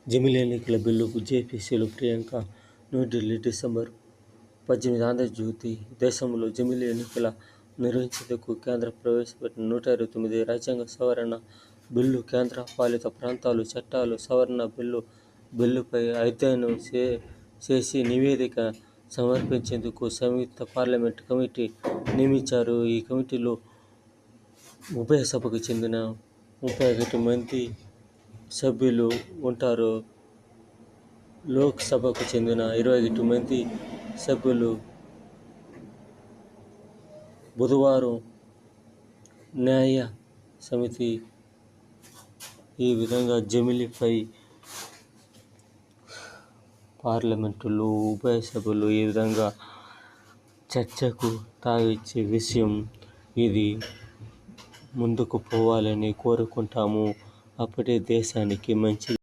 జమిలీ ఎన్నికల బిల్లుకు జేపీసీలో ప్రియాంక న్యూఢిల్లీ, డిసెంబర్ 18 ఆంధ్రజ్యోతి దేశంలో జమిలీ ఎన్నికలు నిర్వహించేందుకు కేంద్రం ప్రవేశపెట్టిన 129 రాజ్యాంగ సవరణ బిల్లు, కేంద్ర పాలిత ప్రాంతాల చట్టాల సవరణ బిల్లుపై అధ్యయనం చేసి నివేదిక సమర్పించేందుకు సంయుక్త పార్లమెంటరీ కమిటీ నియమించారు. ఈ కమిటీలో ఉభయ సభలకు చెందిన 31 మంది సభ్యులు ఉంటారు. లోక్ సభకు చెందిన 21 మంది సభ్యులు. బుధవారం న్యాయ సమితి ఈ విధంగా జమిలీపై పార్లమెంటులో ఉభయ సభలు ఈ విధంగా చర్చకు తావిచ్చే విషయం ఇది. ముందుకు పోవాలని కోరుకుంటాము. అప్పుడే దేశానికి మంచిది.